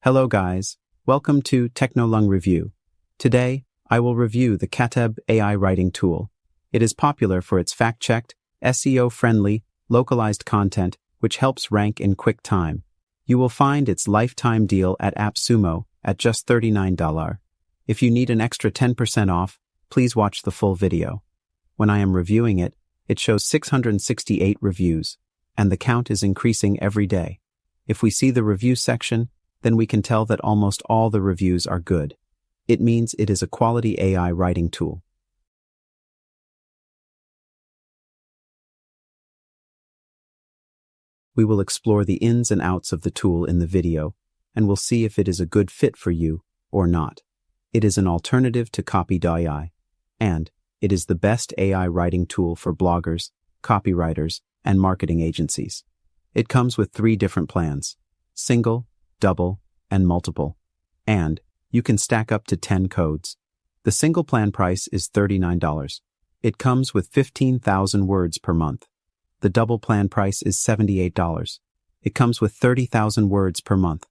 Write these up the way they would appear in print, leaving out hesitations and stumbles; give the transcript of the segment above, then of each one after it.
Hello guys, welcome to Technolong Review. Today, I will review the Katteb AI writing tool. It is popular for its fact-checked, SEO-friendly, localized content, which helps rank in quick time. You will find its lifetime deal at AppSumo at just $39. If you need an extra 10% off, please watch the full video. When I am reviewing it, it shows 668 reviews, and the count is increasing every day. If we see the review section, then we can tell that almost all the reviews are good. It means it is a quality AI writing tool. We will explore the ins and outs of the tool in the video, and we'll see if it is a good fit for you or not. It is an alternative to Copy.AI, and it is the best AI writing tool for bloggers, copywriters, and marketing agencies. It comes with 3 different plans: single, double, and multiple, and you can stack up to 10 codes. The single plan price is $39. It comes with 15,000 words per month. The double plan price is $78. It comes with 30,000 words per month.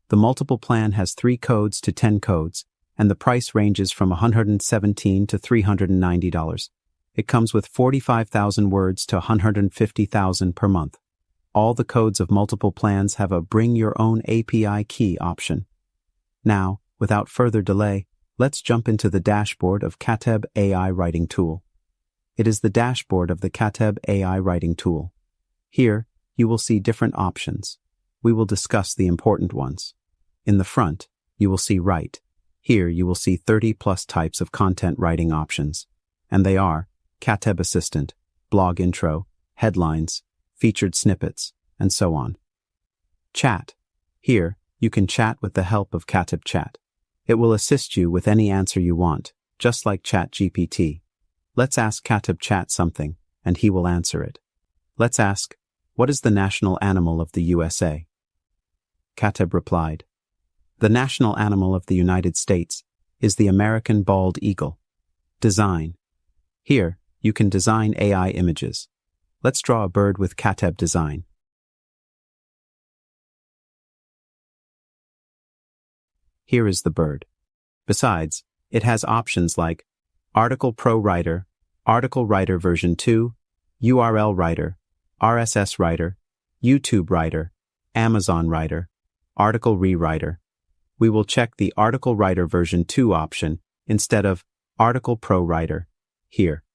The multiple plan has 3 codes to 10 codes, and the price ranges from $117 to $390. It comes with 45,000 words to 150,000 per month. All the codes of multiple plans have a Bring Your Own API key option. Now, without further delay, let's jump into the dashboard of Katteb AI writing tool. It is the dashboard of the Katteb AI writing tool. Here, you will see different options. We will discuss the important ones. In the front, you will see Write. Here you will see 30+ types of content writing options, and they are Katteb Assistant, Blog Intro, Headlines, Featured Snippets, and so on. Chat. Here, you can chat with the help of Katteb Chat. It will assist you with any answer you want, just like ChatGPT. Let's ask Katteb Chat something, and he will answer it. Let's ask, what is the national animal of the USA? Katteb replied, the national animal of the United States is the American bald eagle. Design. Here, you can design AI images. Let's draw a bird with Katteb design. Here is the bird. Besides, it has options like Article Pro Writer, Article Writer version 2, URL Writer, RSS Writer, YouTube Writer, Amazon Writer, Article Rewriter. We will check the Article Writer version 2 option instead of Article Pro Writer here,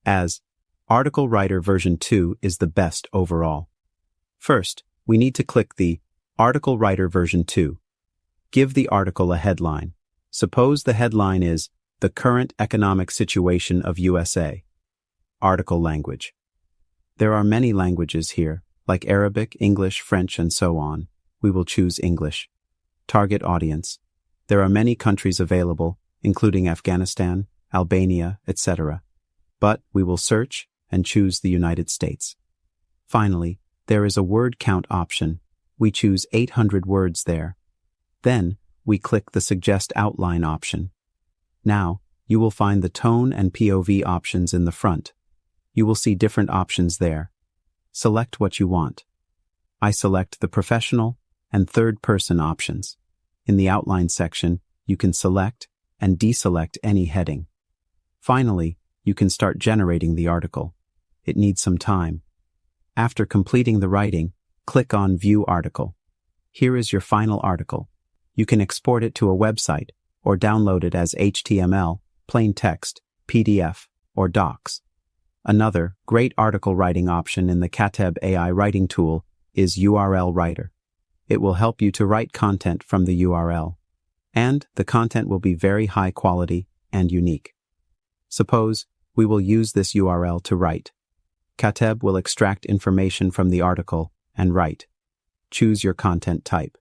as Article Writer version 2 is the best overall. First, we need to click the Article Writer version 2. Give the article a headline. Suppose the headline is The Current Economic Situation of USA. Article language. There are many languages here, like Arabic, English, French, and so on. We will choose English. Target audience. There are many countries available, including Afghanistan, Albania, etc. But we will search and choose the United States. Finally, there is a word count option. We choose 800 words there. Then, we click the Suggest Outline option. Now, you will find the tone and POV options in the front. You will see different options there. Select what you want. I select the professional and third-person options. In the outline section, you can select and deselect any heading. Finally, you can start generating the article. It needs some time. After completing the writing, click on View Article. Here is your final article. You can export it to a website or download it as HTML, plain text, PDF, or docs. Another great article writing option in the Katteb AI writing tool is URL Writer. It will help you to write content from the URL, and the content will be very high quality and unique. Suppose we will use this URL to write. Katteb will extract information from the article and write. Choose your content type.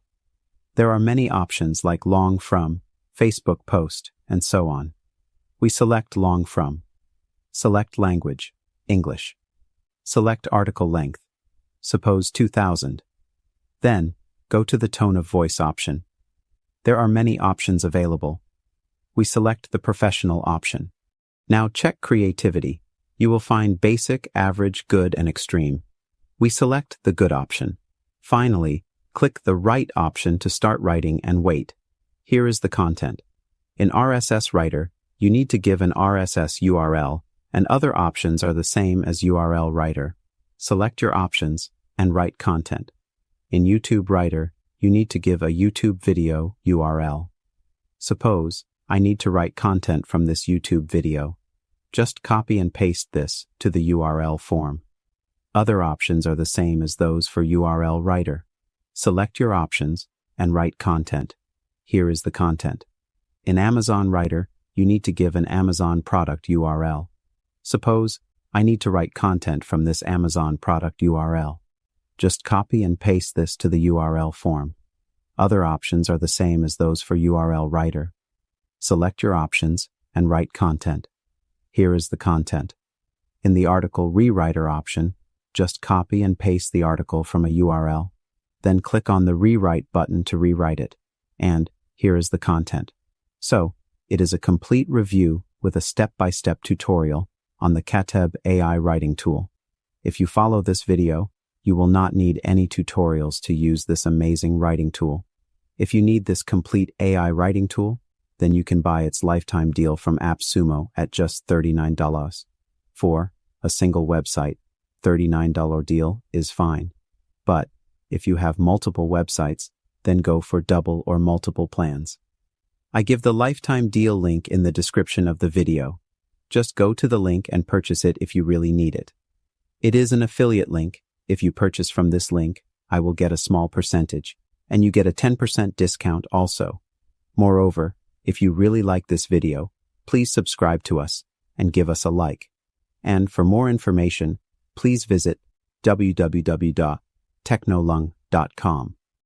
There are many options like long from, Facebook post, and so on. We select long from. Select language, English. Select article length, suppose 2000. Then, go to the tone of voice option. There are many options available. We select the professional option. Now check creativity. You will find basic, average, good, and extreme. We select the good option. Finally, Click the Write option to start writing and wait. Here is the content. In RSS Writer, you need to give an RSS URL, and other options are the same as URL Writer. Select your options and write content. In YouTube Writer, you need to give a YouTube video URL. Suppose I need to write content from this YouTube video. Just copy and paste this to the URL form. Other options are the same as those for URL Writer. Select your options and write content. Here is the content. In Amazon Writer, you need to give an Amazon product URL. Suppose I need to write content from this Amazon product URL. Just copy and paste this to the URL form. Other options are the same as those for URL Writer. Select your options and write content. Here is the content. In the article rewriter option, just copy and paste the article from a URL. Then click on the rewrite button to rewrite it. And here is the content. So, it is a complete review with a step-by-step tutorial on the Katteb AI writing tool. If you follow this video, you will not need any tutorials to use this amazing writing tool. If you need this complete AI writing tool, then you can buy its lifetime deal from AppSumo at just $39. For a single website, $39 deal is fine. But if you have multiple websites, then go for double or multiple plans. I give the lifetime deal link in the description of the video. Just go to the link and purchase it if you really need it. It is an affiliate link. If you purchase from this link, I will get a small percentage, and you get a 10% discount also. Moreover, if you really like this video, please subscribe to us and give us a like. And for more information, please visit www.technolung.com.